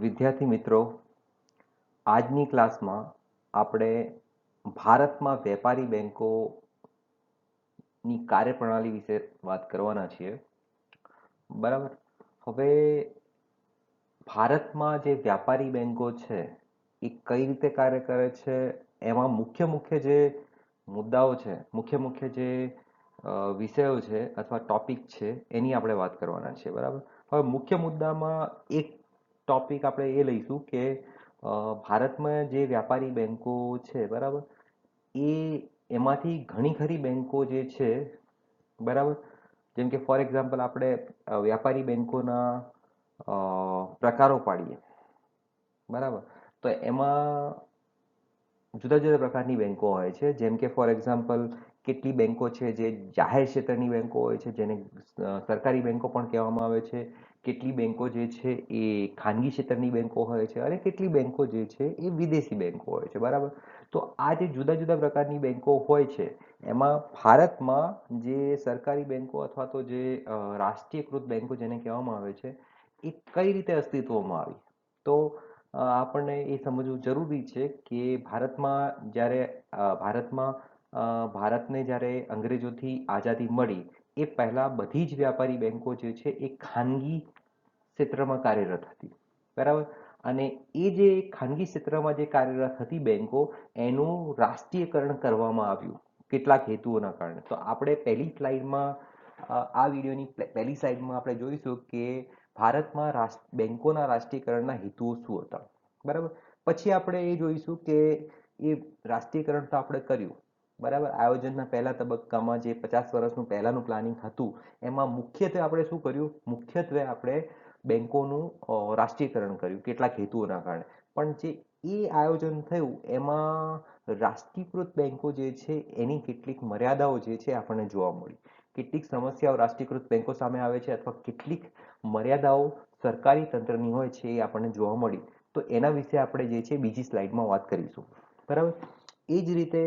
વિદ્યાર્થી મિત્રો, આજની ક્લાસમાં આપણે ભારતમાં વેપારી બેંકોની કાર્યપ્રણાલી વિશે વાત કરવાના છીએ. બરાબર. હવે ભારતમાં જે વ્યાપારી બેંકો છે એ કઈ રીતે કાર્ય કરે છે, એમાં મુખ્ય મુખ્ય જે મુદ્દાઓ છે, મુખ્ય મુખ્ય જે વિષયો છે અથવા ટોપિક છે એની આપણે વાત કરવાના છે. બરાબર. હવે મુખ્ય મુદ્દામાં એક ટોપિક આપણે એ લઈશું કે ભારતમાં જે વ્યાપારી બેંકો છે, બરાબર, એમાંથી ઘણી ખરી બેંકો જે છે, બરાબર, જેમ કે ફોર એક્ઝામ્પલ આપણે વ્યાપારી બેંકોના પ્રકારો પાડીએ, બરાબર, તો એમાં જુદા જુદા પ્રકારની બેંકો હોય છે. જેમ કે ફોર એક્ઝામ્પલ કેટલી બેંકો છે જે જાહેર ક્ષેત્રની બેંકો હોય છે, જેને સરકારી બેંકો પણ કહેવામાં આવે છે. કેટલી બેંકો જે છે એ ખાનગી ક્ષેત્રની બેંકો હોય છે અને કેટલી બેંકો જે છે એ વિદેશી બેંકો હોય છે. બરાબર. તો આ જે જુદા જુદા પ્રકારની બેંકો હોય છે એમાં ભારતમાં જે સરકારી બેંકો અથવા તો જે રાષ્ટ્રીયકૃત બેંકો જેને કહેવામાં આવે છે એ કઈ રીતે અસ્તિત્વમાં આવી, તો આપણને એ સમજવું જરૂરી છે કે ભારતને જ્યારે અંગ્રેજોથી આઝાદી મળી એ પહેલા બધી જ વ્યાપારી બેંકો જે છે એ ખાનગી ક્ષેત્રમાં કાર્યરત હતી. બરાબર. અને એ જે ખાનગી ક્ષેત્રમાં જે કાર્યરત હતી બેંકો, એનું રાષ્ટ્રીયકરણ કરવામાં આવ્યું કેટલાક હેતુઓના કારણે. તો આપણે પહેલી સ્લાઇડમાં આ વિડીયોની પહેલી સ્લાઇડમાં આપણે જોઈશું કે ભારતમાં બેંકોના રાષ્ટ્રીયકરણના હેતુઓ શું હતા. બરાબર. પછી આપણે એ જોઈશું કે એ રાષ્ટ્રીયકરણ તો આપણે કર્યું, બરાબર, આયોજનના પહેલા તબક્કામાં જે 50 વર્ષનું પહેલાનું પ્લાનિંગ હતું એમાં મુખ્યત્વે આપણે શું કર્યું, મુખ્યત્વે આપણે બેંકોનું રાષ્ટ્રીયકરણ કર્યું કેટલાક હેતુઓના કારણે. પણ જે એ આયોજન થયું એમાં રાષ્ટ્રીયકૃત બેંકો જે છે એની કેટલીક મર્યાદાઓ જે છે આપણને જોવા મળી. કેટલીક સમસ્યાઓ રાષ્ટ્રીયકૃત બેંકો સામે આવે છે અથવા કેટલીક મર્યાદાઓ સરકારી તંત્રની હોય છે એ આપણને જોવા મળી. તો એના વિશે આપણે જે છે બીજી સ્લાઇડમાં વાત કરીશું. બરાબર. એ જ રીતે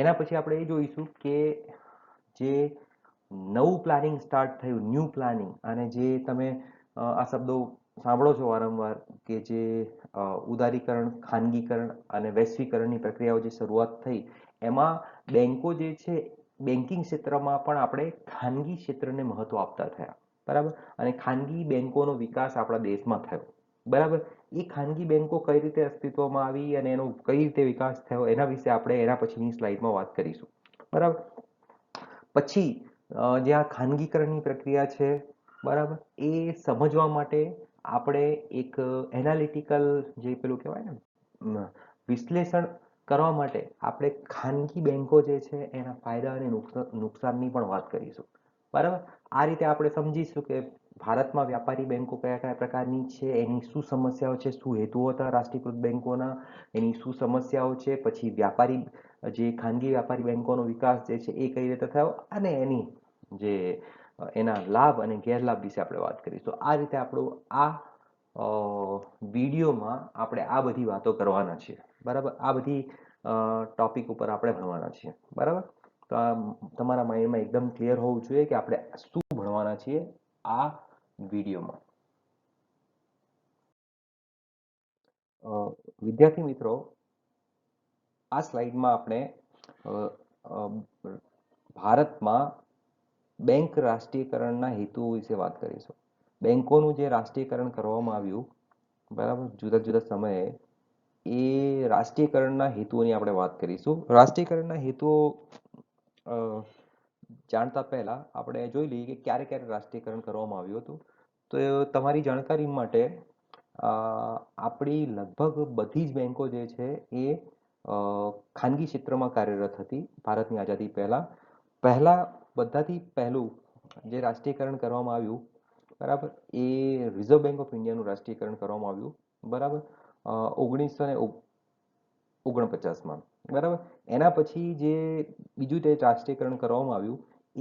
એના પછી આપણે એ જોઈશું કે જે નવું પ્લાનિંગ સ્ટાર્ટ થયું, ન્યૂ પ્લાનિંગ, અને જે તમે આ શબ્દો સાંભળો છો વારંવાર કે જે ઉદારીકરણ, ખાનગીકરણ અને વૈશ્વિકરણની પ્રક્રિયાઓ જે શરૂઆત થઈ એમાં બેંકો જે છે બેન્કિંગ ક્ષેત્રમાં પણ આપણે ખાનગી ક્ષેત્રને મહત્વ આપતા થયા. બરાબર. અને ખાનગી બેંકોનો વિકાસ આપણા દેશમાં થયો. બરાબર. એ ખાનગી બેંકો કઈ રીતે અસ્તિત્વમાં આવી અને એનો કઈ રીતે વિકાસ થયો એના વિશે આપણે એના પછીની સ્લાઇડમાં વાત કરીશું. બરાબર. પછી જે આ ખાનગીકરણની પ્રક્રિયા છે, બરાબર, એ સમજવા માટે આપણે એક એનાલિટિકલ જે પેલું કહેવાય ને વિશ્લેષણ કરવા માટે આપણે ખાનગી બેંકો જે છે એના ફાયદા અને નુકસાનની પણ વાત કરીશું. બરાબર. આ રીતે આપણે સમજીશું કે ભારતમાં વ્યાપારી બેંકો કયા કયા પ્રકારની છે, એની શું સમસ્યાઓ છે, શું હેતુઓ હતા રાષ્ટ્રીયકૃત બેંકોના, એની શું સમસ્યાઓ છે, પછી જે ખાનગી વ્યાપારી બેંકોનો વિકાસ જે છે એ કઈ રીતે થયો અને એના લાભ અને ગેરલાભ વિશે આપણે વાત કરીશું. આ રીતે આપણું વિડીયોમાં આપણે આ બધી વાતો કરવાના છીએ. બરાબર. આ બધી ટોપિક ઉપર આપણે ભણવાના છીએ. બરાબર. તો આ તમારા માઇન્ડમાં એકદમ ક્લિયર હોવું જોઈએ કે આપણે શું ભણવાના છીએ આ વિડીયોમાં. વિદ્યાર્થી મિત્રો, આ સ્લાઇડમાં આપણે ભારતમાં બેંક રાષ્ટ્રીયકરણના હેતુઓ વિશે વાત કરીશું. બેંકોનું જે રાષ્ટ્રીયકરણ કરવામાં આવ્યું, બરાબર, જુદા જુદા સમયે, એ રાષ્ટ્રીયકરણના હેતુઓની આપણે વાત કરીશું. રાષ્ટ્રીયકરણના હેતુઓ જાણતા પહેલા આપણે જોઈ લઈએ કે ક્યારે ક્યારે રાષ્ટ્રીયકરણ કરવામાં આવ્યું હતું. તો તમારી જાણકારી માટે આપણી લગભગ બધી જ બેંકો જે છે એ ખાનગી ક્ષેત્રમાં કાર્યરત હતી ભારતની આઝાદી પહેલા બધાથી પહેલું જે રાષ્ટ્રીયકરણ કરવામાં આવ્યું, બરાબર, એ રિઝર્વ બેંક ઓફ ઇન્ડિયાનું રાષ્ટ્રીયકરણ કરવામાં આવ્યું. બરાબર. 1949માં. બરાબર. એના પછી જે બીજું જે રાષ્ટ્રીયકરણ કરવામાં આવ્યું એ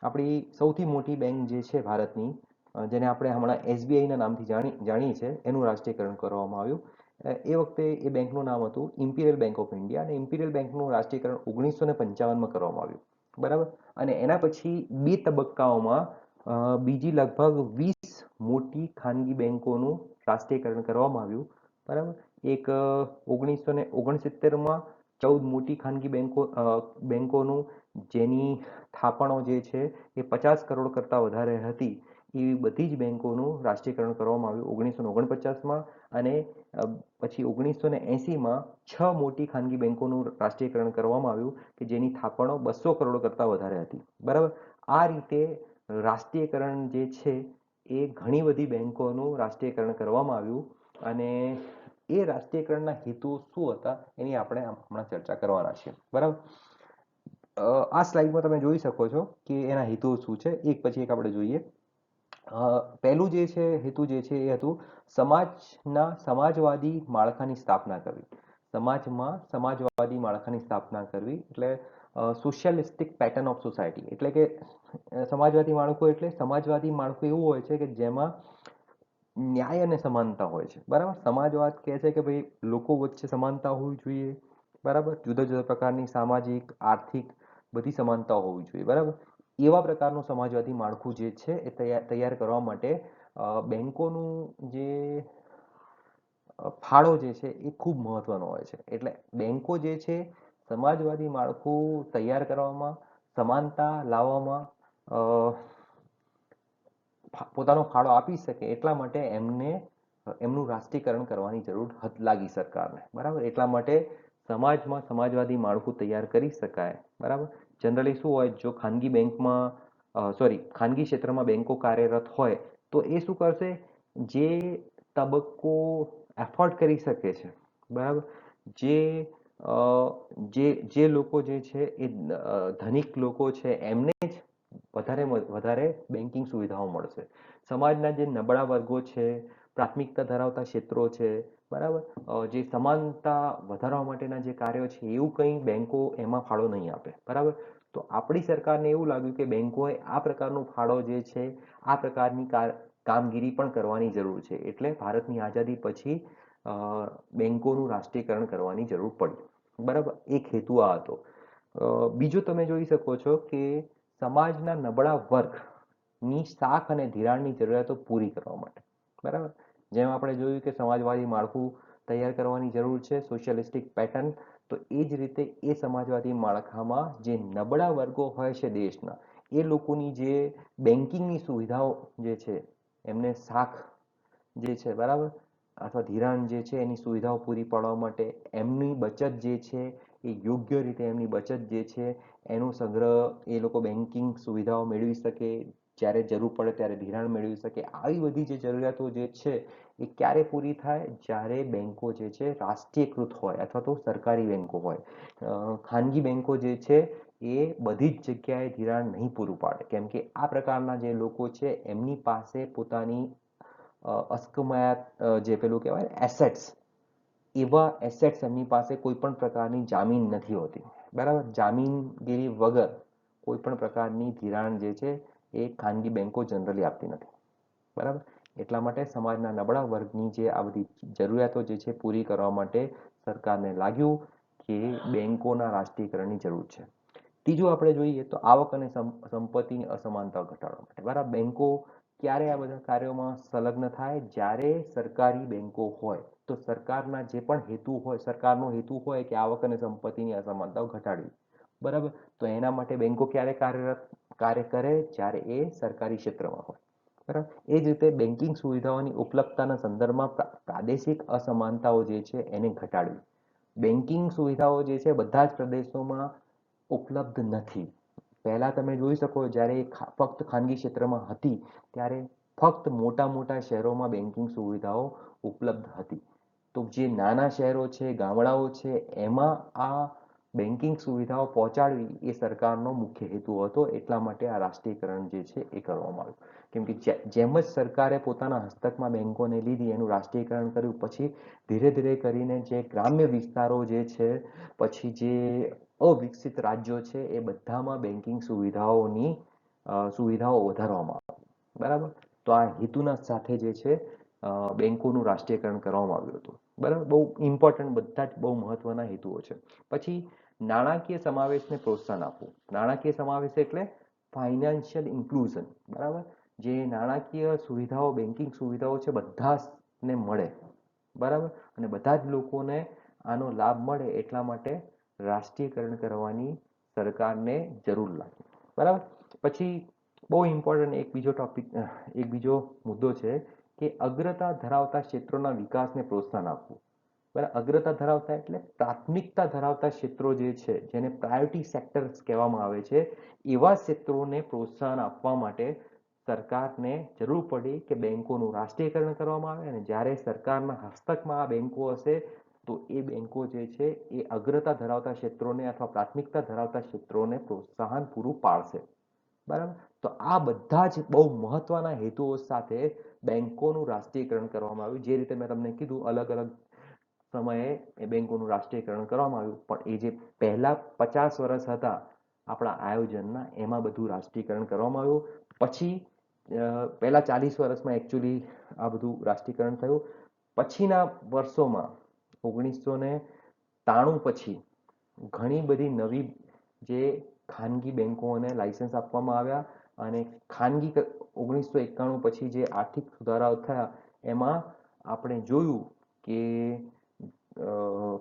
આપણી સૌથી મોટી બેંક જે છે ભારતની, જેને આપણે હમણાં SBIના નામથી જાણીએ છીએ, એનું રાષ્ટ્રીયકરણ કરવામાં આવ્યું. એ વખતે એ બેંકનું નામ હતું ઇમ્પિરિયલ બેંક ઓફ ઇન્ડિયા, અને ઇમ્પિરિયલ બેંકનું રાષ્ટ્રીયકરણ 1955માં કરવામાં આવ્યું. બરાબર. અને એના પછી બે તબક્કાઓમાં બીજી લગભગ 20 મોટી ખાનગી બેંકોનું રાષ્ટ્રીયકરણ કરવામાં આવ્યું. બરાબર. એક 1969માં 14 મોટી ખાનગી બેંકોનું જેની થાપણો જે છે એ 50 કરોડ કરતાં વધારે હતી એવી બધી જ બેંકોનું રાષ્ટ્રીયકરણ કરવામાં આવ્યું 1949માં. અને પછી 1980માં 6 મોટી ખાનગી બેંકોનું રાષ્ટ્રીયકરણ કરવામાં આવ્યું કે જેની થાપણો 200 કરોડ કરતાં વધારે હતી. બરાબર. આ રીતે રાષ્ટ્રીયકરણ જે છે એ ઘણી બધી બેંકોનું રાષ્ટ્રીયકરણ કરવામાં આવ્યું. અને એ રાષ્ટ્રીયકરણના હેતુઓ શું હતા એની આપણે હમણાં ચર્ચા કરવાના છીએ. બરાબર. આ સ્લાઇડમાં તમે જોઈ શકો છો કે એના હેતુઓ શું છે. એક પછી એક આપણે જોઈએ. પહેલું જે છે હેતુ જે છે એ હતું સમાજવાદી માળખાની સ્થાપના કરવી. સમાજમાં સમાજવાદી માળખાની સ્થાપના કરવી એટલે સોશિયલિસ્ટિક પેટર્ન ઓફ સોસાયટી. એટલે કે સમાજવાદી માળખું એટલે સમાજવાદી માળખું એવું હોય છે કે જેમાં ન્યાય અને સમાનતા હોય છે. બરાબર. સમાજવાદ કહે છે કે ભાઈ લોકો વચ્ચે સમાનતા હોવી જોઈએ. બરાબર. જુદા જુદા પ્રકારની સામાજિક, આર્થિક બધી સમાનતાઓ હોવી જોઈએ. બરાબર. એવા પ્રકારનું સમાજવાદી માળખું જે છે એ તૈયાર કરવા માટે બેંકોનું જે ફાળો જે છે એ ખૂબ મહત્વનો હોય છે. એટલે બેંકો જે છે સમાજવાદી માળખું તૈયાર કરવામાં, સમાનતા લાવવામાં પોતાનો ફાળો આપી શકે એટલા માટે એમનું રાષ્ટ્રીયકરણ કરવાની જરૂર લાગી સરકારને. બરાબર. એટલા માટે સમાજમાં સમાજવાદી માળખું તૈયાર કરી શકાય. બરાબર. જનરલી શું હોય, જો ખાનગી બેંકમાં ખાનગી ક્ષેત્રમાં બેંકો કાર્યરત હોય તો એ શું કરશે, જે તબક્કો એફોર્ડ કરી શકે છે. બરાબર. જે લોકો જે છે એ ધનિક લોકો છે એમને જ વધારે બેન્કિંગ સુવિધાઓ મળશે. સમાજના જે નબળા વર્ગો છે, પ્રાથમિકતા ધરાવતા ક્ષેત્રો છે, બરાબર, જે સમાનતા વધારવા માટેના જે કાર્યો છે એવું કંઈ બેંકો એમાં ફાળો નહીં આપે. બરાબર. તો આપણી સરકારને એવું લાગ્યું કે બેંકોએ આ પ્રકારનો ફાળો જે છે આ પ્રકારની કામગીરી પણ કરવાની જરૂર છે. એટલે ભારતની આઝાદી પછી બેંકોનું રાષ્ટ્રીયકરણ કરવાની જરૂર પડી. બરાબર. એક હેતુ આ હતો. બીજો તમે જોઈ શકો છો કે સમાજના નબળા વર્ગની શાખ અને ધિરાણની જરૂરિયાતો પૂરી કરવા માટે. બરાબર. જેમ આપણે જોયું કે સમાજવાદી માળખું તૈયાર કરવાની જરૂર છે, સોશિયલિસ્ટિક પેટર્ન. તો એ જ રીતે એ સમાજવાદી માળખામાં જે નબળા વર્ગો હોય છે દેશના એ લોકોની જે બેન્કિંગની સુવિધાઓ જે છે એમને શાખ જે છે, બરાબર, અથવા ધિરાણ જે છે એની સુવિધાઓ પૂરી પાડવા માટે એમની બચત જે છે એ યોગ્ય રીતે એમની બચત જે છે એનો સંગ્રહ એ લોકો બેન્કિંગ સુવિધાઓ મેળવી શકે, જ્યારે જરૂર પડે ત્યારે ધિરાણ મેળવી શકે. આવી બધી જે જરૂરિયાતો જે છે એ ક્યારે પૂરી થાય, જ્યારે બેંકો જે છે રાષ્ટ્રીયકૃત હોય અથવા તો સરકારી બેંકો હોય. ખાનગી બેંકો જે છે એ બધી જ જગ્યાએ ધિરાણ નહીં પૂરું પાડે, કેમ કે આ પ્રકારના જે લોકો છે એમની પાસે પોતાની અસ્કયામત જે પેલું કહેવાય એસેટ્સ, એવા એસેટ્સ એમની પાસે કોઈ પણ પ્રકારની જામીન નથી હોતી. બરાબર. જામીનગીરી વગર કોઈ પણ પ્રકારની ધિરાણ જે છે એ ખાનગી બેંકો જનરલી આપતી નથી. બરાબર. એટલા માટે સમાજના નબળા વર્ગની જે આ બધી જરૂરિયાતો જે છે પૂરી કરવા માટે સરકારને લાગ્યું કે બેંકોના રાષ્ટ્રીયકરણની જરૂર છે. ત્રીજું આપણે જોઈએ તો આવક અને સંપત્તિની અસમાનતા ઘટાડવા માટે. બરાબર. બેંકો ક્યારે આ બધા કાર્યોમાં સંલગ્ન થાય, જ્યારે સરકારી બેંકો હોય તો સરકારના જે પણ હેતુ હોય, સરકારનો હેતુ હોય કે આવક અને સંપત્તિની અસમાનતાઓ ઘટાડવી. બરાબર. તો એના માટે બેંકો ક્યારે કાર્ય કરે, જ્યારે એ સરકારી ક્ષેત્રમાં હોય. બરાબર. એ જ રીતે બેન્કિંગ સુવિધાઓની ઉપલબ્ધતાના સંદર્ભમાં પ્રાદેશિક અસમાનતાઓ જે છે એને ઘટાડવી. બેન્કિંગ સુવિધાઓ જે છે બધા જ પ્રદેશોમાં ઉપલબ્ધ નથી. પહેલા તમે જોઈ શકો જ્યારે ફક્ત ખાનગી ક્ષેત્રમાં હતી ત્યારે ફક્ત મોટા મોટા શહેરોમાં બેન્કિંગ સુવિધાઓ ઉપલબ્ધ હતી. તો જે નાના શહેરો છે, ગામડાઓ છે, એમાં આ બેન્કિંગ સુવિધાઓ પહોંચાડવી એ સરકારનો મુખ્ય હેતુ હતો. એટલા માટે આ રાષ્ટ્રીયકરણ જે છે એ કરવામાં આવ્યું. કેમ કે જેમ જ સરકારે પોતાના હસ્તકમાં બેન્કોને લીધી, એનું રાષ્ટ્રીયકરણ કર્યું, પછી ધીરે ધીરે કરીને જે ગ્રામ્ય વિસ્તારો જે છે, પછી જે અવિકસિત રાજ્યો છે એ બધામાં બેન્કિંગ સુવિધાઓ વધારવામાં આવે. બરાબર. તો આ હેતુના સાથે જે છે બેન્કોનું રાષ્ટ્રીયકરણ કરવામાં આવ્યું હતું. બરાબર. બહુ ઇમ્પોર્ટન્ટ, બધા જ બહુ મહત્વના હેતુઓ છે. પછી નાણાકીય સમાવેશને પ્રોત્સાહન આપવું. નાણાકીય સમાવેશ એટલે ફાઇનાન્શિયલ ઇન્ક્લુઝન. બરાબર. જે નાણાકીય સુવિધાઓ, બેન્કિંગ સુવિધાઓ છે, બધાને મળે, બરાબર, અને બધા જ લોકોને આનો લાભ મળે એટલા માટે રાષ્ટ્રીયકરણ કરવાની સરકારને જરૂર લાગી, બરાબર. પછી બહુ ઇમ્પોર્ટન્ટ એક બીજો મુદ્દો છે કે અગ્રતા ધરાવતા ક્ષેત્રોના વિકાસને પ્રોત્સાહન આપવું. બરાબર, અગ્રતા ધરાવતા એટલે પ્રાથમિકતા ધરાવતા ક્ષેત્રો જે છે, જેને પ્રાયોરિટી સેક્ટર્સ કહેવામાં આવે છે, એવા ક્ષેત્રોને પ્રોત્સાહન આપવા માટે સરકારને જરૂર પડી કે બેન્કોનું રાષ્ટ્રીયકરણ કરવામાં આવે, અને જ્યારે સરકારના હસ્તકમાં આ બેન્કો હશે તો એ બેન્કો જે છે એ અગ્રતા ધરાવતા ક્ષેત્રોને અથવા પ્રાથમિકતા ધરાવતા ક્ષેત્રોને પ્રોત્સાહન પૂરું પાડશે, બરાબર. તો આ બધા જ બહુ મહત્વના હેતુઓ સાથે બેન્કોનું રાષ્ટ્રીયકરણ કરવામાં આવ્યું. જે રીતે મેં તમને કીધું, અલગ અલગ સમયે એ બેન્કોનું રાષ્ટ્રીયકરણ કરવામાં આવ્યું, પણ એ જે પહેલા 50 વર્ષ હતા આપણા આયોજનના, એમાં બધું રાષ્ટ્રીયકરણ કરવામાં આવ્યું. પછી પહેલા 40 વર્ષમાં એકચ્યુઅલી આ બધું રાષ્ટ્રીયકરણ થયું. પછીના વર્ષોમાં 1993 પછી ઘણી બધી નવી જે ખાનગી બેન્કોને લાયસન્સ આપવામાં આવ્યા, અને ખાનગી 1991 પછી જે આર્થિક સુધારાઓ થયા એમાં આપણે જોયું કે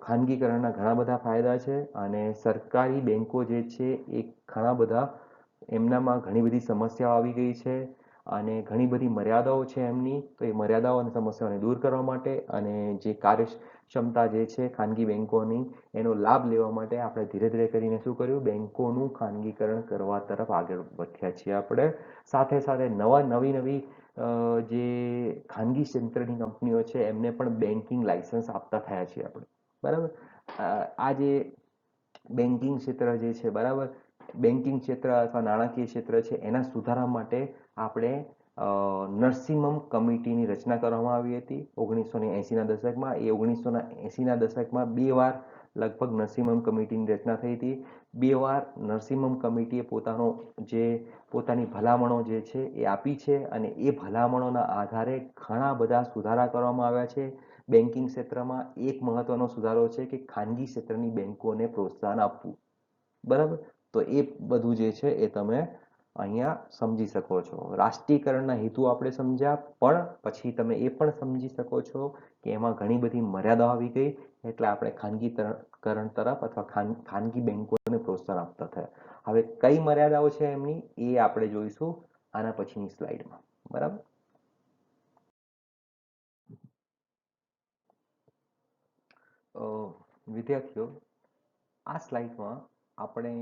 ખાનગીકરણના ઘણા બધા ફાયદા છે, અને સરકારી બેન્કો જે છે એ ઘણા બધા, એમનામાં ઘણી બધી સમસ્યાઓ આવી ગઈ છે, અને ઘણી બધી મર્યાદાઓ છે એમની. તો એ મર્યાદાઓ અને સમસ્યાઓને દૂર કરવા માટે અને જે કાર્યક્ષમતા જે છે ખાનગી બેન્કોની, એનો લાભ લેવા માટે આપણે ધીરે ધીરે કરીને શું કર્યું, બેન્કોનું ખાનગીકરણ કરવા તરફ આગળ વધ્યા છીએ આપણે. સાથે સાથે નવી નવી જે ખાનગી ક્ષેત્રની કંપનીઓ છે એમને પણ બેન્કિંગ લાયસન્સ આપતા થયા છીએ આપણે, બરાબર. આ જે બેન્કિંગ ક્ષેત્ર જે છે, બરાબર, બેન્કિંગ ક્ષેત્ર અથવા નાણાકીય ક્ષેત્ર છે એના સુધારા માટે આપણે નરસિંહમ કમિટીની રચના કરવામાં આવી હતી 1980ના દશકમાં. એ 1980ના દશકમાં 2 વાર લગભગ નરસિંહમ કમિટીની રચના થઈ હતી. 2 વાર નરસિંહમ કમિટીએ પોતાની ભલામણો જે છે એ આપી છે, અને એ ભલામણોના આધારે ઘણા બધા સુધારા કરવામાં આવ્યા છે બેન્કિંગ ક્ષેત્રમાં. એક મહત્વનો સુધારો છે કે ખાનગી ક્ષેત્રની બેન્કોને પ્રોત્સાહન આપવું, બરાબર. તો એ બધું જે છે એ તમે અહીંયા સમજી શકો છો. રાષ્ટ્રીયકરણના હેતુ આપણે સમજ્યા, પણ પછી તમે એ પણ સમજી શકો છો કે એમાં ઘણી બધી મર્યાદાઓ આવી ગઈ, એટલે આપણે ખાનગીકરણ તરફ અથવા ખાનગી બેન્કોને પ્રોત્સાહન આપતા થયા. હવે કઈ મર્યાદાઓ છે એમની, એ આપણે જોઈશું આના પછીની સ્લાઇડમાં, બરાબર. વિદ્યાર્થીઓ, આ સ્લાઇડમાં આપણે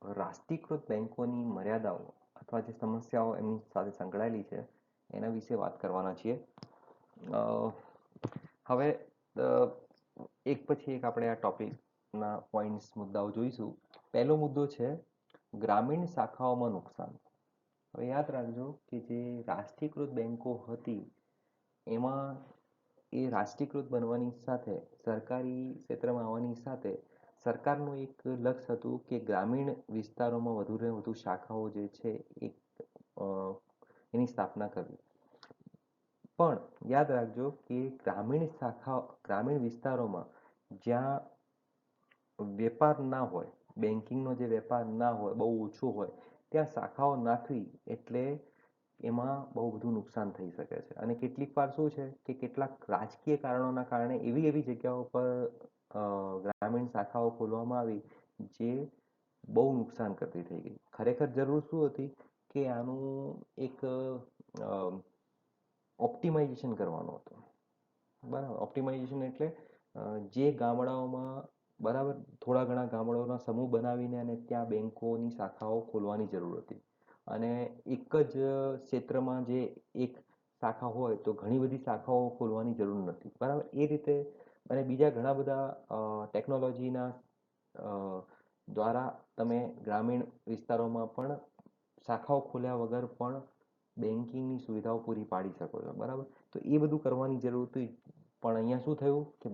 રાષ્ટ્રીયકૃત બેન્કોની મર્યાદાઓ અથવા જે સમસ્યાઓ એમની સાથે સંકળાયેલી છે એના વિશે વાત કરવાના છીએ. હવે એક પછી એક આપણે આ ટોપિકના પોઈન્ટ્સ, મુદ્દાઓ જોઈશું. પહેલો મુદ્દો છે ગ્રામીણ શાખાઓમાં નુકસાન. હવે યાદ રાખજો કે જે રાષ્ટ્રીયકૃત બેન્કો હતી એમાં એ રાષ્ટ્રીયકૃત બનવાની સાથે, સરકારી ક્ષેત્રમાં આવવાની સાથે, સરકારનું એક લક્ષ્ય હતું કે ગ્રામીણ વિસ્તારોમાં વધુને વધુ શાખાઓ જે છે એની સ્થાપના કરવી. પણ યાદ રાખજો કે ગ્રામીણ વિસ્તારોમાં જ્યાં વેપાર ના હોય, બેન્કિંગનો જે વેપાર ના હોય, બહુ ઓછો હોય, ત્યાં શાખાઓ નાખવી એટલે એમાં બહુ બધું નુકસાન થઈ શકે છે. અને કેટલીક વાર શું છે કે કેટલાક રાજકીય કારણોના કારણે એવી જગ્યાઓ પર ગ્રામીણ શાખાઓ ખોલવામાં આવી જે બહુ નુકસાન કરતી થઈ ગઈ. ખરેખર જરૂર શું હતી કે આનું એક ઓપ્ટિમાઇઝેશન કરવાનો હતો, બરાબર. ઓપ્ટિમાઇઝેશન એટલે જે ગામડાઓમાં, બરાબર, થોડા ઘણા ગામડાઓના સમૂહ બનાવીને અને ત્યાં બેન્કોની શાખાઓ ખોલવાની જરૂર હતી. અને એક જ ક્ષેત્રમાં જે એક શાખા હોય તો ઘણી બધી શાખાઓ ખોલવાની જરૂર નથી, બરાબર. એ રીતે અને બીજા ઘણા બધા ટેકનોલોજીના દ્વારા તમે ગ્રામીણ વિસ્તારોમાં પણ શાખાઓ ખોલ્યા વગર પણ બેન્કિંગની સુવિધાઓ પૂરી પાડી શકો છો, બરાબર. તો એ બધું કરવાની જરૂર હતી, પણ અહીંયા શું થયું કે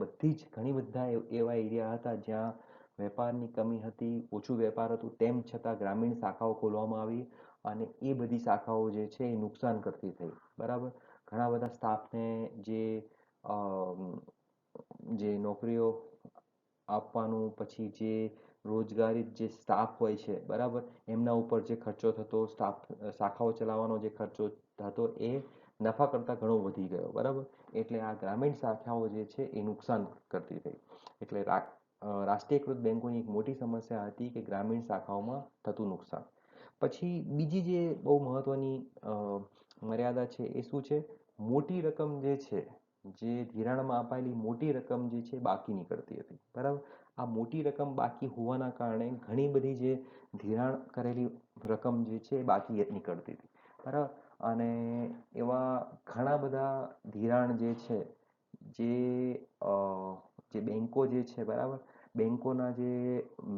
ઘણી બધા એવા એરિયા હતા જ્યાં વેપારની કમી હતી, ઓછું વેપાર હતું, તેમ છતાં ગ્રામીણ શાખાઓ ખોલવામાં આવી, અને એ બધી શાખાઓ જે છે એ નુકસાન કરતી થઈ, બરાબર. ઘણા બધા સ્ટાફને જે નોકરીઓ આપવાનું, પછી જે રોજગારી જે સ્ટાફ હોય છે, બરાબર, એમના ઉપર જે ખર્ચો થતો, શાખાઓ ચલાવવાનો જે ખર્ચો થતો એ નફા કરતાં ઘણો વધી ગયો, બરાબર. એટલે આ ગ્રામીણ શાખાઓ જે છે એ નુકસાન કરતી થઈ. એટલે રાષ્ટ્રીયકૃત બેંકોની એક મોટી સમસ્યા હતી કે ગ્રામીણ શાખાઓમાં થતું નુકસાન. પછી બીજી જે બહુ મહત્વની મર્યાદા છે એ શું છે? મોટી રકમ જે છે, જે ધિરાણમાં અપાયેલી મોટી રકમ જે છે બાકી નીકળતી હતી, બરાબર. આ મોટી રકમ બાકી હોવાના કારણે ઘણી બધી જે ધિરાણ કરેલી રકમ જે છે એ બાકી નીકળતી હતી, બરાબર. અને એવા ઘણા બધા ધિરાણ જે છે, જે જે બેંકો જે છે, બરાબર, બેંકોના જે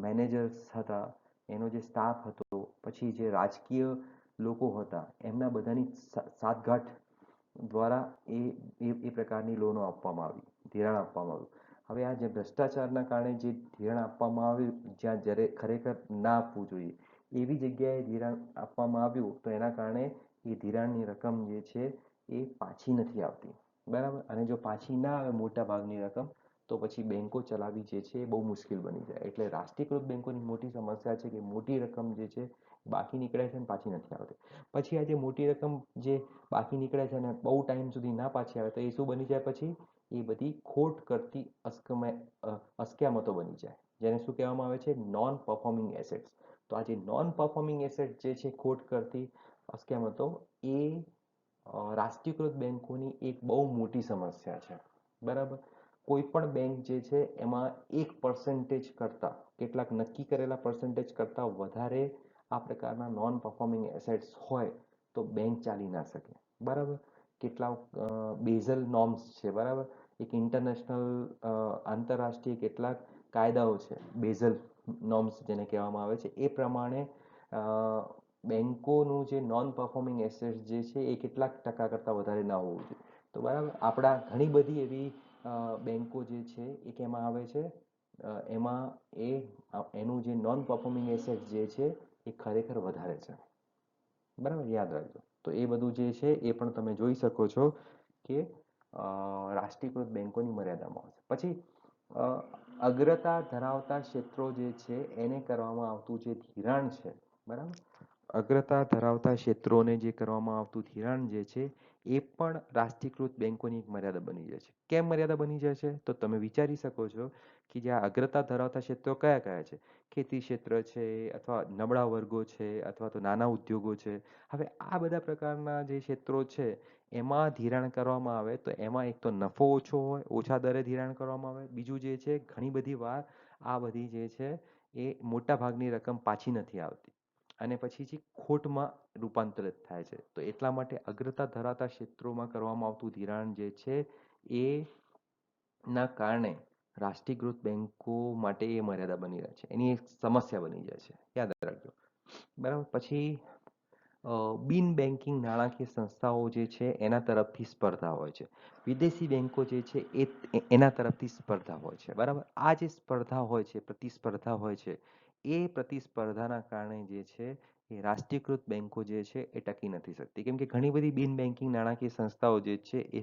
મેનેજર્સ હતા, એનો જે સ્ટાફ હતો, પછી જે રાજકીય લોકો હતા, એમના બધાની સાઠગાંઠ દ્વારા એ પ્રકારની લોનો આપવામાં આવી, ધિરાણ આપવામાં આવ્યું. હવે આ જે ભ્રષ્ટાચારના કારણે જે ધિરાણ આપવામાં આવ્યું, જ્યાં જ્યારે ખરેખર ના આપવું જોઈએ એવી જગ્યાએ ધિરાણ આપવામાં આવ્યું, તો એના કારણે એ ધિરાણની રકમ જે છે એ પાછી નથી આવતી, બરાબર. અને જો પાછી ના આવે મોટા ભાગની રકમ, તો પછી બેંકો ચલાવવી જે છે એ બહુ મુશ્કેલ બની જાય. એટલે રાષ્ટ્રીયકૃત બેંકોની મોટી સમસ્યા છે કે મોટી રકમ જે છે બાકી નીકળે છે અને પાછી નથી આવતી. પછી આ જે મોટી રકમ જે બાકી નીકળે છે અને બહુ ટાઈમ સુધી ના પાછી આવે, તો એ શું બની જાય? પછી એ બધી ખોટ કરતી અસ્કયામતો બની જાય, જેને શું કહેવામાં આવે છે? Non performing assets. તો આ જે નોન પરફોર્મિંગ એસેટ જે છે, ખોટ કરતી અસ્કયામતો, એ રાષ્ટ્રીયકૃત બેંકોની એક બહુ મોટી સમસ્યા છે, બરાબર. કોઈ પણ બેંક જે છે એમાં 1% કરતાં, કેટલાક નક્કી કરેલા પર્સન્ટેજ કરતાં વધારે આ પ્રકારના નોન પરફોર્મિંગ એસેટ્સ હોય તો બેંક ચાલી ના શકે, બરાબર. કેટલાક બેઝલ નોર્મ્સ છે, બરાબર. એક ઇન્ટરનેશનલ આંતરરાષ્ટ્રીય કેટલાક કાયદાઓ છે, બેઝલ નોર્મ્સ જેને કહેવામાં આવે છે, એ પ્રમાણે બેંકોનું જે નોન પરફોર્મિંગ એસેટ્સ જે છે એ કેટલાક ટકા કરતાં વધારે ના હોવું જોઈએ. તો બરાબર, આપણા ઘણી બધી એવી બેંકો જે છે એ કેમાં આવે છે? એમાં એનું જે નોન પરફોર્મિંગ એસેટ જે છે એ ખરેખર વધારે છે, બરાબર, યાદ રાખજો. તો એ બધું જે છે એ પણ તમે જોઈ શકો છો કે રાષ્ટ્રીયકૃત બેંકોની મર્યાદામાં છે. પછી અગ્રતા ધરાવતા ક્ષેત્રો જે છે એને કરવામાં આવતું જે ધિરાણ છે, બરાબર, અગ્રતા ધરાવતા ક્ષેત્રોને જે કરવામાં આવતું ધિરાણ જે છે એ પણ રાષ્ટ્રીયકૃત બેંકોની એક મર્યાદા બની જાય છે. કેમ મર્યાદા બની જાય છે? તો તમે વિચારી શકો છો કે જે આ અગ્રતા ધરાવતા ક્ષેત્રો કયા કયા છે? ખેતી ક્ષેત્ર છે, અથવા નબળા વર્ગો છે, અથવા તો નાના ઉદ્યોગો છે. હવે આ બધા પ્રકારના જે ક્ષેત્રો છે એમાં ધિરાણ કરવામાં આવે તો એમાં એક તો નફો ઓછો હોય, ઓછા દરે ધિરાણ કરવામાં આવે. બીજું જે છે, ઘણી બધી વાર આ બધી જે છે એ મોટા ભાગની રકમ પાછી નથી આવતી અને પછી જે ખોટમાં રૂપાંતરિત થાય છે. તો એટલા માટે અગ્રતા ધરાવતા ક્ષેત્રોમાં કરવામાં આવતું ધિરાણ જે છે એ ના કારણે રાષ્ટ્રીયકૃત બેંકો માટે એ મર્યાદા બની રહે છે, એની એક સમસ્યા બની જાય છે, યાદ રાખજો, બરાબર. પછી બિન બેન્કિંગ નાણાકીય સંસ્થાઓ જે છે એના તરફથી સ્પર્ધા હોય છે. વિદેશી બેંકો જે છે એના તરફથી સ્પર્ધા હોય છે, બરાબર. આ જે સ્પર્ધા હોય છે, પ્રતિસ્પર્ધા હોય છે, એ પ્રતિસ્પર્ધાના કારણે જે છે એ રાષ્ટ્રીયકૃત બેંકો જે છે એ ટકી નથી શકતી, કેમ કે ઘણી બધી બિન બેન્કિંગ નાણાકીય સંસ્થાઓ જે છે એ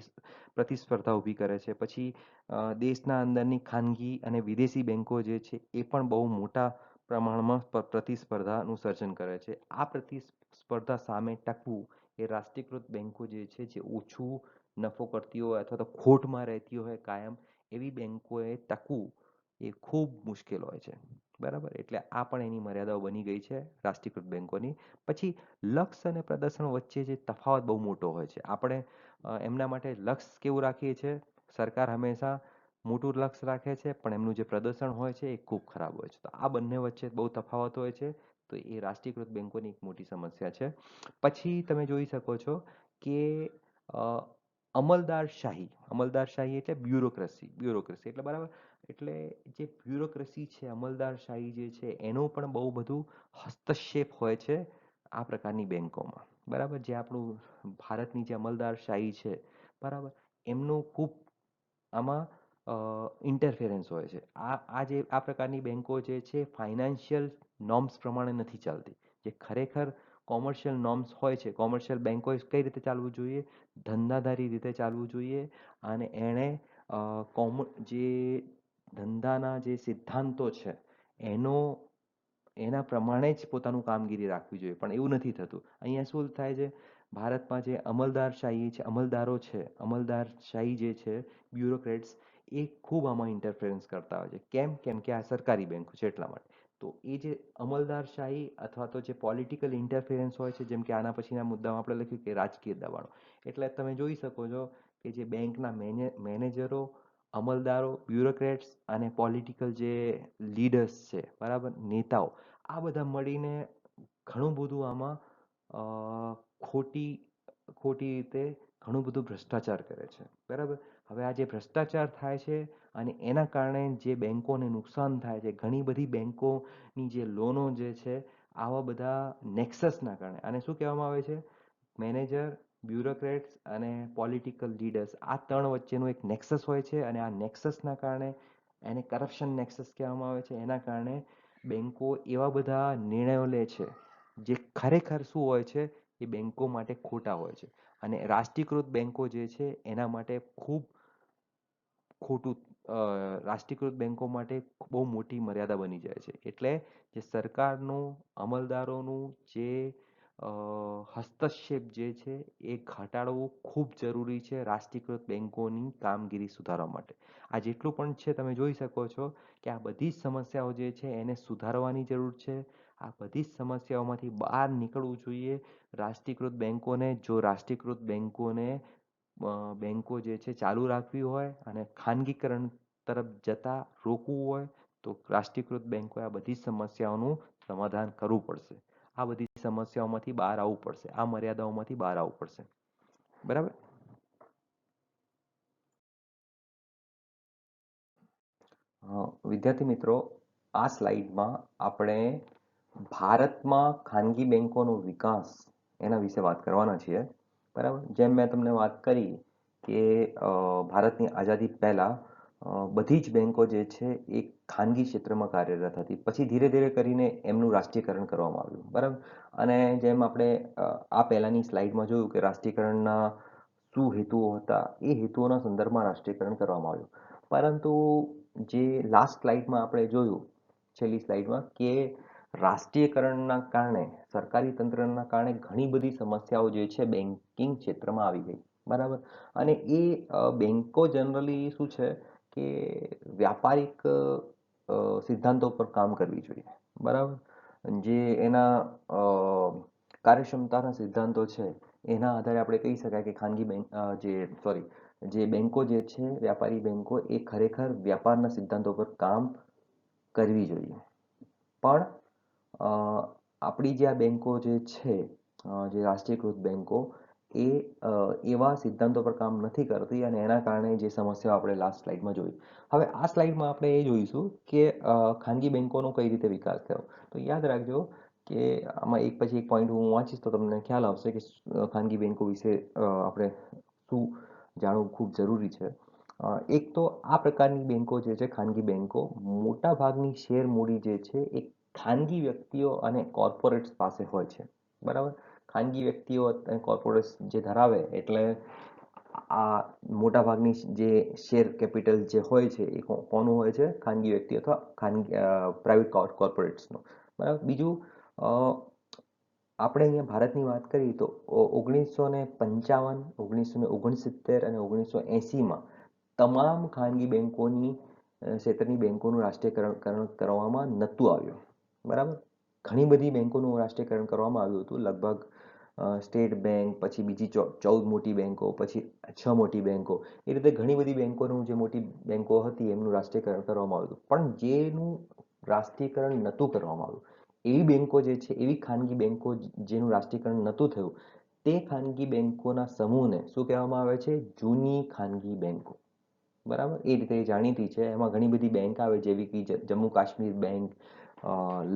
પ્રતિસ્પર્ધા ઊભી કરે છે. પછી દેશના અંદરની ખાનગી અને વિદેશી બેંકો જે છે એ પણ બહુ મોટા પ્રમાણમાં પ્રતિસ્પર્ધાનું સર્જન કરે છે. આ પ્રતિસ્પર્ધા સામે ટકવું એ રાષ્ટ્રીયકૃત બેંકો જે છે, જે ઓછું નફો કરતી હોય અથવા તો ખોટમાં રહેતી હોય કાયમ, એવી બેંકોએ ટકવું એ ખૂબ મુશ્કેલ હોય છે, બરાબર. એટલે આ પણ એની મર્યાદાઓ બની ગઈ છે રાષ્ટ્રીયકૃત બેંકોની. પછી લક્ષ્ય અને પ્રદર્શન વચ્ચે જે તફાવત બહુ મોટો હોય છે. આપણે એમના માટે લક્ષ્ય કેવું રાખીએ છીએ? સરકાર હંમેશા મોટું લક્ષ્ય રાખે છે, પણ એમનું જે પ્રદર્શન હોય છે એ ખૂબ ખરાબ હોય છે. તો આ બંને વચ્ચે બહુ તફાવત હોય છે. તો એ રાષ્ટ્રીયકૃત બેંકોની એક મોટી સમસ્યા છે. પછી તમે જોઈ શકો છો કે અમલદારશાહી એટલે બ્યુરોક્રસી એટલે બરાબર. એટલે જે બ્યુરોક્રસી છે, અમલદારશાહી જે છે, એનો પણ બહુ બધું હસ્તક્ષેપ હોય છે આ પ્રકારની બેંકોમાં, બરાબર. જે આપણું ભારતની જે અમલદારશાહી છે, બરાબર, એમનું ખૂબ આમાં ઇન્ટરફેરન્સ હોય છે. આ પ્રકારની બેંકો જે છે ફાઇનાન્શિયલ નોર્મ્સ પ્રમાણે નથી ચાલતી. જે ખરેખર કોમર્શિયલ નોર્મ્સ હોય છે, કોમર્શિયલ બેંકોએ કઈ રીતે ચાલવું જોઈએ? ધંધાદારી રીતે ચાલવું જોઈએ. અને એણે જે ધંધાના જે સિદ્ધાંતો છે એનો એના પ્રમાણે જ પોતાનું કામગીરી રાખવી જોઈએ, પણ એવું નથી થતું. અહીંયા શું થાય છે, ભારતમાં જે અમલદારશાહી છે, અમલદારો છે, અમલદારશાહી જે છે, બ્યુરોક્રેટ્સ, એ ખૂબ આમાં ઇન્ટરફેરન્સ કરતા હોય છે. કેમ કે આ સરકારી બેંક છે એટલા માટે. તો એ જે અમલદારશાહી અથવા તો જે પોલિટિકલ ઇન્ટરફેરન્સ હોય છે, જેમ કે આના પછીના મુદ્દામાં આપણે લખ્યું કે રાજકીય દબાણો, એટલે તમે જોઈ શકો છો કે જે બેંકના મેનેજરો, અમલદારો, બ્યુરોક્રેટ્સ અને પોલિટિકલ જે લીડર્સ છે, બરાબર, નેતાઓ, આ બધા મળીને ઘણું બધું આમાં અ, ખોટી ખોટી રીતે ઘણું બધું ભ્રષ્ટાચાર કરે છે, બરાબર. હવે આ જે ભ્રષ્ટાચાર થાય છે અને એના કારણે જે બેંકોને નુકસાન થાય છે, ઘણી બધી બેંકોની જે લોનો જે છે, આવા બધા નેક્સસના કારણે, આને શું કહેવામાં આવે છે, મેનેજર, બ્યુરોક્રેટ્સ અને પોલિટિકલ લીડર્સ, આ ત્રણ વચ્ચેનું એક નેક્સસ હોય છે, અને આ નેક્સસના કારણે એને કરપ્શન નેક્સસ કહેવામાં આવે છે. એના કારણે બેંકો એવા બધા નિર્ણયો લે છે જે ખરેખર શું હોય છે, એ બેંકો માટે ખોટા હોય છે, અને રાષ્ટ્રીયકૃત બેંકો જે છે એના માટે ખૂબ ખોટું, રાષ્ટ્રીયકૃત બેંકો માટે બહુ મોટી મર્યાદા બની જાય છે. એટલે જે સરકારનું, અમલદારોનું જે હસ્તક્ષેપ જે છે એ ઘટાડવું ખૂબ જરૂરી છે રાષ્ટ્રીયકૃત બેંકોની કામગીરી સુધારવા માટે. આ જેટલું પણ છે તમે જોઈ શકો છો કે આ બધી જ સમસ્યાઓ જે છે એને સુધારવાની જરૂર છે. આ બધી જ સમસ્યાઓમાંથી બહાર નીકળવું જોઈએ. રાષ્ટ્રીયકૃત બેંકોને, જો રાષ્ટ્રીયકૃત બેંકો જે છે ચાલુ રાખવી હોય અને ખાનગીકરણ તરફ જતા રોકવું હોય, તો રાષ્ટ્રીયકૃત બેંકોએ આ બધી સમસ્યાઓનું સમાધાન કરવું પડશે. આ બધી સમસ્યાઓમાંથી બહાર આવવું પડશે, આ મર્યાદાઓમાંથી બહાર આવવું પડશે, બરાબર. વિદ્યાર્થી મિત્રો, આ સ્લાઇડમાં આપણે ભારતમાં ખાનગી બેંકોનો વિકાસ એના વિશે વાત કરવાના છીએ, બરાબર. જેમ મેં તમને વાત કરી કે ભારતની આઝાદી પહેલા બધી જ બેંકો જે છે એ ખાનગી ક્ષેત્રમાં કાર્યરત હતી. પછી ધીરે ધીરે કરીને એમનું રાષ્ટ્રીયકરણ કરવામાં આવ્યું, બરાબર. અને જેમ આપણે આ પહેલાની સ્લાઇડમાં જોયું કે રાષ્ટ્રીયકરણના શું હેતુઓ હતા, એ હેતુઓના સંદર્ભમાં રાષ્ટ્રીયકરણ કરવામાં આવ્યું. પરંતુ જે લાસ્ટ સ્લાઇડમાં આપણે જોયું, છેલ્લી સ્લાઇડમાં, કે રાષ્ટ્રીયકરણના કારણે, સરકારી તંત્રના કારણે ઘણી બધી સમસ્યાઓ જે છે બેન્કિંગ ક્ષેત્રમાં આવી ગઈ, બરાબર. અને એ બેન્કો જનરલી શું છે કે વ્યાપારિક સિદ્ધાંતો પર કામ કરવી જોઈએ, બરાબર. જે એના કાર્યક્ષમતાના સિદ્ધાંતો છે એના આધારે આપણે કહી શકાય કે ખાનગી બેંક જે બેંકો જે છે, વ્યાપારી બેંકો, એ ખરેખર વ્યાપારના સિદ્ધાંતો પર કામ કરવી જોઈએ. પણ આપણી જે આ બેંકો જે છે, જે રાષ્ટ્રીયકૃત બેંકો, એ એવા સિદ્ધાંતો પર કામ નથી કરતી, અને એના કારણે જે સમસ્યાઓ આપણે લાસ્ટ સ્લાઇડમાં જોઈ. હવે આ સ્લાઇડમાં આપણે એ જોઈશું કે ખાનગી બેંકોનો કઈ રીતે વિકાસ થયો. તો યાદ રાખજો કે આમાં એક પછી એક પોઈન્ટ હું વાંચીશ તો તમને ખ્યાલ આવશે કે ખાનગી બેંકો વિશે આપણે શું જાણવું ખૂબ જરૂરી છે. એક તો આ પ્રકારની બેંકો જે છે, ખાનગી બેંકો, મોટા ભાગની શેર મૂડી જે છે એ ખાનગી વ્યક્તિઓ અને કોર્પોરેટ્સ પાસે હોય છે, બરાબર. ખાનગી વ્યક્તિઓ અને કોર્પોરેટ્સ જે ધરાવે, એટલે આ મોટા ભાગની જે શેર કેપિટલ જે હોય છે એ કોનું હોય છે, ખાનગી વ્યક્તિ અથવા ખાનગી પ્રાઇવેટ કોર્પોરેટ્સનું, બરાબર. બીજું, આપણે અહીંયા ભારતની વાત કરીએ તો 1955, 1969 અને 1980માં તમામ ખાનગી બેંકોની ક્ષેત્રની બેંકોનું રાષ્ટ્રીયકરણ કરવામાં નહોતું આવ્યું, બરાબર. ઘણી બધી બેંકોનું રાષ્ટ્રીયકરણ કરવામાં આવ્યું હતું, લગભગ સ્ટેટ બેંક, પછી બીજી 14 મોટી બેંકો, પછી 6 મોટી બેંકો, એ રીતે ઘણી બધી બેંકોનું, જે મોટી બેંકો હતી એમનું રાષ્ટ્રીયકરણ કરવામાં આવ્યું હતું. પણ જેનું રાષ્ટ્રીયકરણ નહોતું કરવામાં આવ્યું, એવી બેંકો જે છે, એવી ખાનગી બેંકો જેનું રાષ્ટ્રીયકરણ નહોતું થયું, તે ખાનગી બેંકોના સમૂહને શું કહેવામાં આવે છે, જૂની ખાનગી બેંકો, બરાબર. એ રીતે જાણીતી છે. એમાં ઘણી બધી બેંક આવે, જેવી કે Jammu Kashmir bank,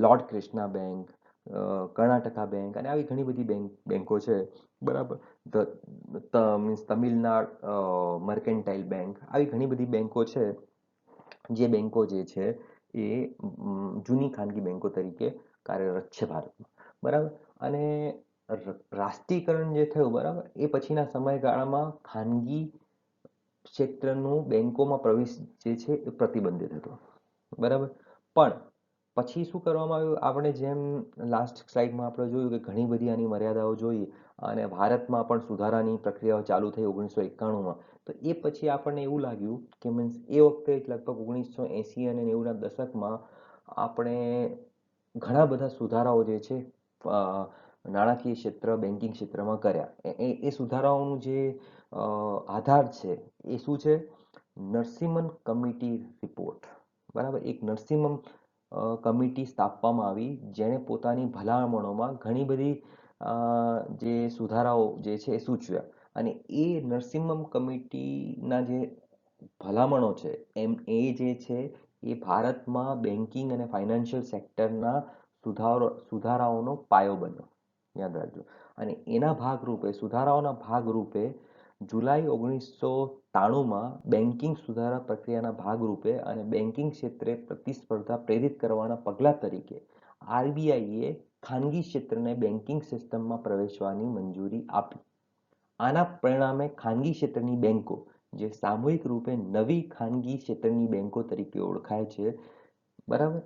lord Krishna bank, Karnataka bank, અને આવી ઘણી બધી બેંકો છે, બરાબર. મીન્સ તમિલનાડ મર્કેન્ટાઇલ બેંક, આવી ઘણી બધી બેંકો છે, જે બેંકો જે છે એ જૂની ખાનગી બેંકો તરીકે કાર્યરત છે ભારતમાં, બરાબર. અને રાષ્ટ્રીયકરણ જે થયું, બરાબર, એ પછીના સમયગાળામાં ખાનગી ક્ષેત્રનું બેંકોમાં પ્રવેશ જે છે એ પ્રતિબંધિત હતો, બરાબર. પણ પછી શું કરવામાં આવ્યું, આપણે જેમ લાસ્ટ સ્લાઇડમાં આપણે જોયું કે ઘણી બધી આની મર્યાદાઓ જોઈ અને ભારતમાં પણ સુધારાની પ્રક્રિયાઓ ચાલુ થઈ 1991માં. તો એ પછી આપણને એવું લાગ્યું કે મીન્સ એ વખતે લગભગ 1980 અને 90ના દશકમાં આપણે ઘણા બધા સુધારાઓ જે છે નાણાકીય ક્ષેત્ર બેન્કિંગ ક્ષેત્રમાં કર્યા. એ સુધારાઓનું જે આધાર છે એ શું છે, નરસિમ્હન કમિટી રિપોર્ટ. બરાબર, એક નરસિમ્હન કમિટી સ્થાપવામાં આવી જેણે પોતાની ભલામણોમાં ઘણી બધી જે સુધારાઓ જે છે એ સૂચવ્યા. અને એ નરસિમ્હમ કમિટીના જે ભલામણો છે એ જે છે એ ભારતમાં બેન્કિંગ અને ફાઇનાન્શિયલ સેક્ટરના સુધારાઓનો પાયો બન્યો, યાદ રાખજો. અને એના ભાગરૂપે સુધારાઓના ભાગરૂપે જુલાઈ 1993માં બેન્કિંગ સુધારા પ્રક્રિયાના ભાગરૂપે અને બેન્કિંગ ક્ષેત્રે પ્રતિસ્પર્ધા પ્રેરિત કરવાના પગલા તરીકે આરબીઆઈએ ખાનગી ક્ષેત્રને બેન્કિંગ સિસ્ટમમાં પ્રવેશવાની મંજૂરી આપી. આના પરિણામે ખાનગી ક્ષેત્રની બેન્કો, જે સામૂહિક રૂપે નવી ખાનગી ક્ષેત્રની બેન્કો તરીકે ઓળખાય છે, બરાબર,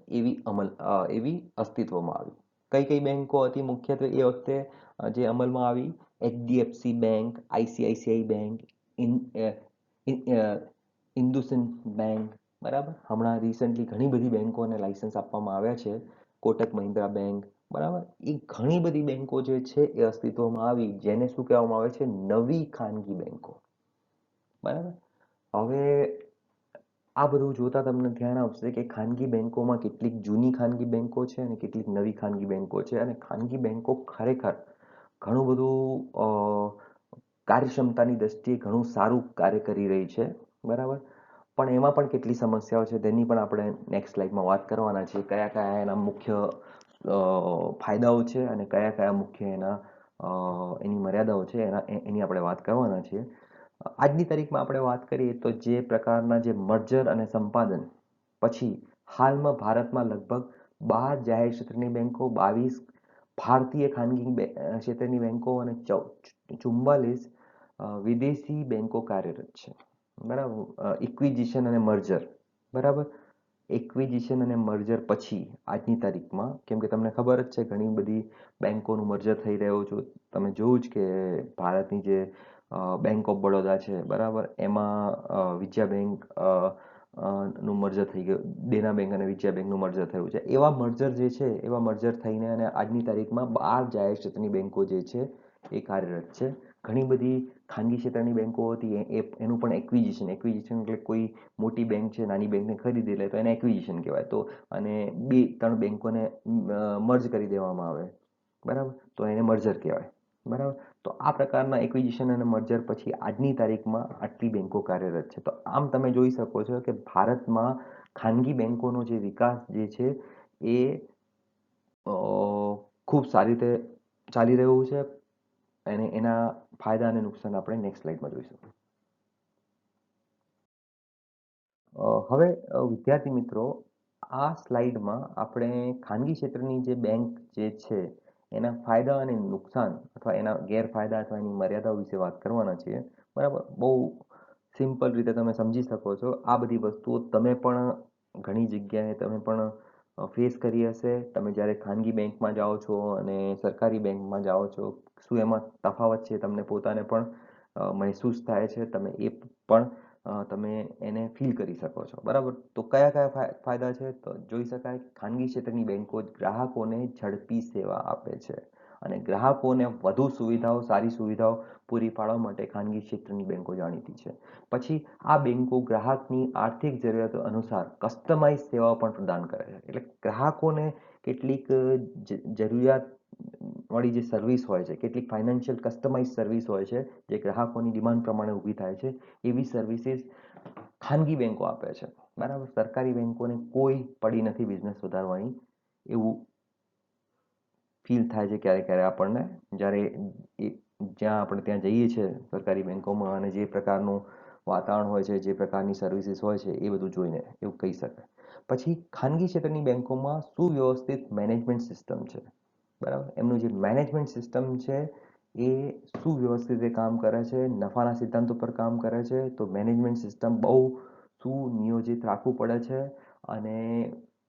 એવી અસ્તિત્વમાં આવી. કઈ કઈ બેન્કો હતી મુખ્યત્વે એ વખતે જે અમલમાં આવી? HDFC bank, ICICI bank, IndusInd bank. બરાબર, હમણાં રિસન્ટલી ઘણી બધી બેન્કોને લાયસન્સ આપવામાં આવ્યા છે. કોટક મહિન્દ્રા બેંક. બરાબર, એ ઘણી બધી બેન્કો જે છે એ અસ્તિત્વમાં આવી, જેને શું કહેવામાં આવે છે? નવી ખાનગી બેન્કો. બરાબર, હવે આ બધું જોતા તમને ધ્યાન આવશે કે ખાનગી બેન્કોમાં કેટલીક જૂની ખાનગી બેન્કો છે અને કેટલીક નવી ખાનગી બેન્કો છે. અને ખાનગી બેન્કો ખરેખર ઘણું બધું કાર્યક્ષમતાની દ્રષ્ટિએ ઘણું સારું કાર્ય કરી રહી છે. બરાબર, પણ એમાં પણ કેટલી સમસ્યાઓ છે તેની પણ આપણે નેક્સ્ટ સ્લાઇડમાં વાત કરવાના છીએ. કયા કયા એના મુખ્ય ફાયદાઓ છે અને કયા કયા મુખ્ય એની મર્યાદાઓ છે એની આપણે વાત કરવાના છીએ. આજની તારીખમાં આપણે વાત કરીએ તો જે પ્રકારના જે મર્જર અને સંપાદન પછી હાલમાં ભારતમાં લગભગ 12 જાહેર ક્ષેત્રની બેન્કો, 22 ભારતીય ખાનગી ક્ષેત્રની બેન્કો અને 44 વિદેશી બેન્કો કાર્યરત છે. બરાબર, ઇક્વિઝિશન અને મર્જર. બરાબર, એક્વિઝિશન અને મર્જર પછી આજની તારીખમાં, કેમ કે તમને ખબર જ છે ઘણી બધી બેન્કોનું મર્જર થઈ રહ્યું છે. તમે જોયું જ કે ભારતની જે બેંક ઓફ બરોડા છે, બરાબર, એમાં વિજયા બેંક નું મર્જર થઈ ગયું, દેના બેંક અને વિજયા બેંકનું મર્જર થયું છે. એવા મર્જર જે છે એવા મર્જર થઈને અને આજની તારીખમાં 12 જાહેર ક્ષેત્રની બેન્કો જે છે એ કાર્યરત છે. ઘણી બધી ખાનગી ક્ષેત્રની બેન્કો હતી એનું પણ એક્વિઝિશન એટલે કોઈ મોટી બેંક છે નાની બેંકને ખરીદી લે તો એને એક્વિઝિશન કહેવાય. તો અને 2-3 બેંકોને મર્જ કરી દેવામાં આવે, બરાબર, તો એને મર્જર કહેવાય. બરાબર, તો આ પ્રકારના એક્વિઝિશન અને મર્જર પછી આજની તારીખમાં આટલી બેન્કો કાર્યરત છે. તો આમ તમે જોઈ શકો છો કે ભારતમાં ખાનગી બેન્કોનો જે વિકાસ જે છે એ ખૂબ સારી રીતે ચાલી રહ્યું છે. અને એના ફાયદા અને નુકસાન આપણે નેક્સ્ટ સ્લાઇડમાં જોઈશું. હવે વિદ્યાર્થી મિત્રો, આ સ્લાઇડમાં આપણે ખાનગી ક્ષેત્રની જે બેંક જે છે એના ફાયદા અને નુકસાન અથવા એના ગેરફાયદા અથવા એની મર્યાદાઓ વિશે વાત કરવાના છીએ. બરાબર, બહુ સિમ્પલ રીતે તમે સમજી શકો છો. આ બધી વસ્તુઓ તમે પણ ઘણી જગ્યાએ તમે પણ ફેસ કરી હશે. તમે જ્યારે ખાનગી બેંકમાં જાઓ છો અને સરકારી બેંકમાં જાઓ છો, શું એમાં તફાવત છે તમને પોતાને પણ મહેસૂસ થાય છે. તમે એ પણ તમે એને ફીલ કરી શકો છો. બરાબર, તો કયા કયા ફાયદા છે? તો જોઈ શકાય ખાનગી ક્ષેત્રની બેન્કો ગ્રાહકોને ઝડપી સેવા આપે છે અને ગ્રાહકોને વધુ સુવિધાઓ, સારી સુવિધાઓ પૂરી પાડવા માટે ખાનગી ક્ષેત્રની બેન્કો જાણીતી છે. પછી આ બેન્કો ગ્રાહકની આર્થિક જરૂરિયાતો અનુસાર કસ્ટમાઇઝ સેવાઓ પણ પ્રદાન કરે છે. એટલે ગ્રાહકોને કેટલીક જરૂરિયાત વાળી જે સર્વિસ હોય છે, કેટલીક ફાઇનાન્શિયલ કસ્ટમાઇઝ સર્વિસ હોય છે જે ગ્રાહકોની ડિમાન્ડ પ્રમાણે ઊભી થાય છે, એવી સર્વિસીસ ખાનગી બેન્કો આપે છે. બરાબર, સરકારી બેન્કોને કોઈ પડી નથી બિઝનેસ વધારવાની, એવું ફીલ થાય છે ક્યારે ક્યારે આપણને, જ્યારે જ્યાં આપણે ત્યાં જઈએ છીએ સરકારી બેન્કોમાં અને જે પ્રકારનું વાતાવરણ હોય છે, જે પ્રકારની સર્વિસીસ હોય છે, એ બધું જોઈને એવું કહી શકાય. પછી ખાનગી ક્ષેત્રની બેન્કોમાં સુવ્યવસ્થિત મેનેજમેન્ટ સિસ્ટમ છે. બરાબર, એમનું જે મેનેજમેન્ટ સિસ્ટમ છે એ સુવ્યવસ્થિત રીતે કામ કરે છે, નફાના સિદ્ધાંતો પર કામ કરે છે. તો મેનેજમેન્ટ સિસ્ટમ બહુ સુનિયોજિત રાખવું પડે છે અને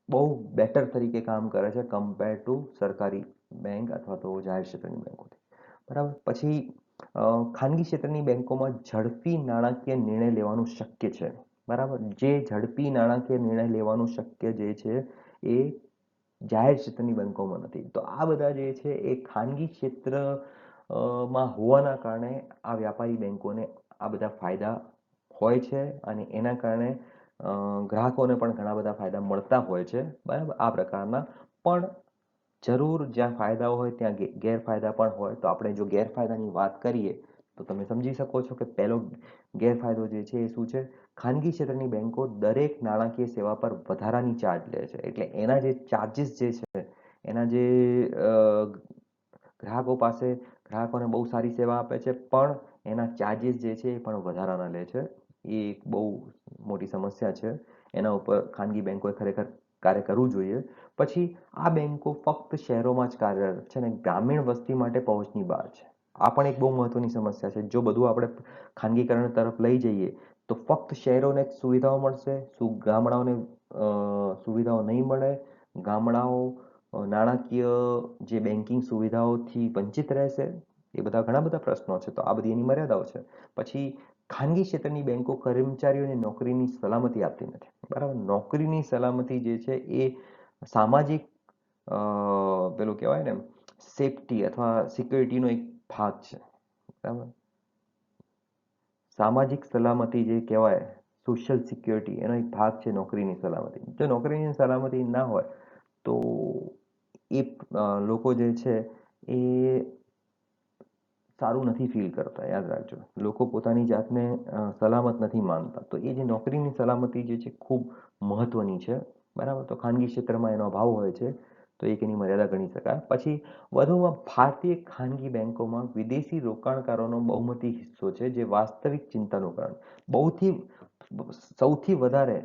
બહુ બેટર તરીકે કામ કરે છે કમ્પેર ટુ સરકારી બેંક અથવા તો જાહેર ક્ષેત્રની બેંકોથી. બરાબર. પછી ખાનગી ક્ષેત્રની બેંકોમાં ઝડપી નાણાકીય નિર્ણય લેવાનું શક્ય છે. બરાબર. જે ઝડપી નાણાકીય નિર્ણય લેવાનું શક્ય જે છે એ જાહેર ક્ષેત્રની બેંકોમાં નથી. તો આ બધા જે છે એ ખાનગી ક્ષેત્ર માં હોવાના કારણે આ વ્યાપારી બેંકોને આ બધા ફાયદા હોય છે અને એના કારણે ગ્રાહકોને પણ ઘણા બધા ફાયદા મળતા હોય છે. બરાબર. આ પ્રકારના પણ જરૂર જ્યાં ફાયદાઓ હોય ત્યાં ગેરફાયદા પણ હોય. તો આપણે જો ગેરફાયદાની વાત કરીએ તો તમે સમજી શકો છો કે પહેલો ગેરફાયદો જે છે એ શું છે? ખાનગી ક્ષેત્રની બેંકો દરેક નાણાકીય સેવા પર વધારાની ચાર્જ લે છે. એટલે એના જે ચાર્જીસ જે છે એના જે ગ્રાહકો પાસે ગ્રાહકોને બહુ સારી સેવા આપે છે પણ એના ચાર્જીસ જે છે એ પણ વધારાના લે છે. એ એક બહુ મોટી સમસ્યા છે. એના ઉપર ખાનગી બેંકોએ ખરેખર કાર્ય કરવું જોઈએ. પછી આ બેંકો ફક્ત શહેરોમાં જ કાર્યરત છે અને ગ્રામીણ વસ્તી માટે પહોંચની બહાર છે. આ પણ એક બહુ મહત્વની સમસ્યા છે. જો બધું આપણે ખાનગીકરણ તરફ લઈ જઈએ તો ફક્ત શહેરોને જ સુવિધાઓ મળશે, શું ગામડાઓને સુવિધાઓ નહીં મળે? ગામડાઓ નાણાકીય જે બેન્કિંગ સુવિધાઓથી વંચિત રહેશે? એ બધા ઘણા બધા પ્રશ્નો છે. તો આ બધી એની મર્યાદાઓ છે. પછી ખાનગી ક્ષેત્રની બેંકો કર્મચારીઓને નોકરીની સલામતી આપતી નથી. બરાબર. નોકરીની સલામતી જે છે એ સામાજિક પેલું કહેવાય ને સેફટી અથવા સિક્યોરિટીનો એક ભાગ છે. બરાબર. સામાજિક સલામતી જે કહેવાય સોશિયલ સિક્યોરિટી એનો એક ભાગ છે નોકરીની સલામતી. જો નોકરીની સલામતી ના હોય તો એ લોકો જે છે એ સારું નથી ફીલ કરતા. યાદ રાખજો. લોકો પોતાની જાતને સલામત નથી માનતા. તો એ જે નોકરીની સલામતી જે છે ખૂબ મહત્વની છે. બરાબર. તો ખાનગી ક્ષેત્રમાં એનો અભાવ હોય છે. તો એક એની મર્યાદા ગણી શકાય. પછી વધુમાં ભારતીય ખાનગી બેંકોમાં વિદેશી રોકાણકારોનો બહુમતી હિસ્સો છે જે વાસ્તવિક ચિંતાનું કારણ. સૌથી વધારે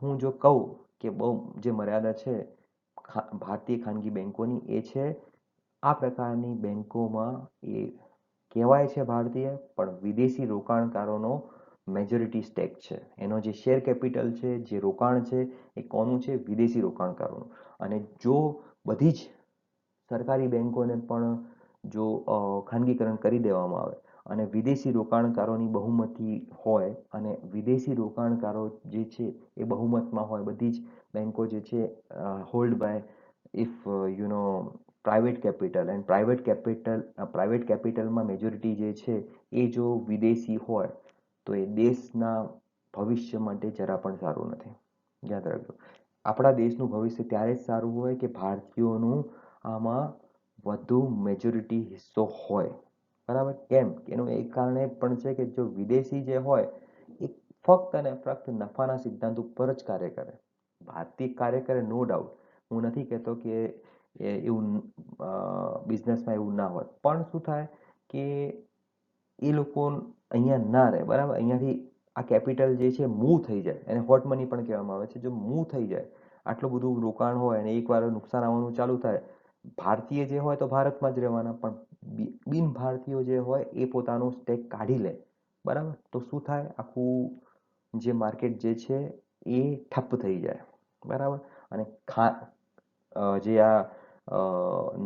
હું જો કહું કે બહુ જે મર્યાદા છે ભારતીય ખાનગી બેંકોની એ છે આ પ્રકારની બેંકોમાં એ કહેવાય છે ભારતીય પણ વિદેશી રોકાણકારોનો મેજોરિટી સ્ટેક છે. એનો જે શેર કેપિટલ છે, જે રોકાણ છે એ કોનું છે? વિદેશી રોકાણકારોનું. અને જો બધી જ સરકારી બેંકોને પણ જો ખાનગીકરણ કરી દેવામાં આવે અને વિદેશી રોકાણકારોની બહુમતી હોય અને વિદેશી રોકાણકારો જે છે એ બહુમતમાં હોય, બધી જ બેંકો જે છે hold by if private capital and private કેપિટલમાં મેજોરિટી જે છે એ જો વિદેશી હોય તો એ દેશના ભવિષ્ય માટે જરા પણ સારું નથી. યાદ રાખજો. આપણા દેશનું ભવિષ્ય ત્યારે જ સારું હોય કે ભારતીયોનું આમાં વધુ મેજોરિટી હિસ્સો હોય. બરાબર. કેમ? એનું એક કારણ એ પણ છે કે જો વિદેશી જે હોય એ ફક્ત અને ફક્ત નફાના સિદ્ધાંત ઉપર જ કાર્ય કરે. ભારતીય કાર્ય કરે નો ડાઉટ. હું નથી કહેતો કે એવું બિઝનેસમાં એવું ના હોય. પણ શું થાય કે એ લોકો અહીંયા ના રહે. બરાબર. અહીંયાથી આ કેપિટલ જે છે મૂવ થઈ જાય. એને હોટ મની પણ કહેવામાં આવે છે. જો મૂવ થઈ જાય આટલું બધું રોકાણ હોય અને એકવાર નુકસાન આવવાનું ચાલુ થાય ભારતીય જે હોય તો ભારતમાં જ રહેવાના પણ બિન ભારતીયો જે હોય એ પોતાનું સ્ટેક કાઢી લે. બરાબર. તો શું થાય? આખું જે માર્કેટ જે છે એ ઠપ થઈ જાય. બરાબર. અને જે આ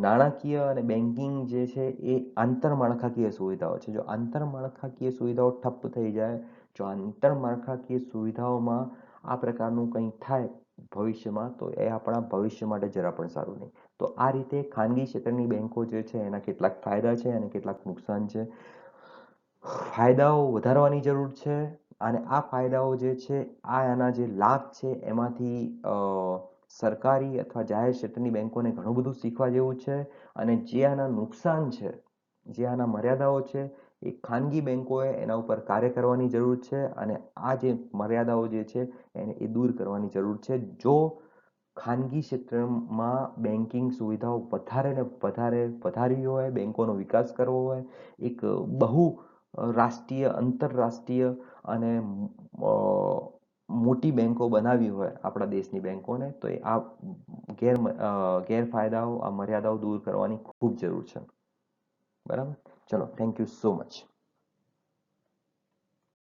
નાણાકીય અને બેન્કિંગ જે છે એ આંતરમાળખાકીય સુવિધાઓ છે. જો આંતરમાળખાકીય સુવિધાઓ ઠપ થઈ જાય, જો આંતરમાળખાકીય સુવિધાઓમાં આ પ્રકારનું કંઈ થાય ભવિષ્યમાં તો એ આપણા ભવિષ્ય માટે જરા પણ સારું નહીં. તો આ રીતે ખાનગી ક્ષેત્રની બેંકો જે છે એના કેટલાક ફાયદા છે અને કેટલાક નુકસાન છે. ફાયદાઓ વધારવાની જરૂર છે અને આ ફાયદાઓ જે છે આના જે લાભ છે એમાંથી સરકારી અથવા જાહેર ક્ષેત્રની બેંકોને ઘણું બધું શીખવા જેવું છે અને જે આના નુકસાન છે, જે આના મર્યાદાઓ છે એ ખાનગી બેંકોએ એના ઉપર કાર્ય કરવાની જરૂર છે અને આ જે મર્યાદાઓ જે છે એને એ દૂર કરવાની જરૂર છે. જો ખાનગી ક્ષેત્રમાં બેન્કિંગ સુવિધાઓ વધારે ને વધારવી હોય, બેંકોનો વિકાસ કરવો હોય, એક બહુ રાષ્ટ્રીય, આંતરરાષ્ટ્રીય અને મોટી બેંકો બનાવવી હોય આપણા દેશની બેંકોને તો એ આ ગેરફાયદાઓ, આ મર્યાદાઓ દૂર કરવાની ખૂબ જરૂર છે. બરાબર. ચલો, થેન્ક યુ સો મચ.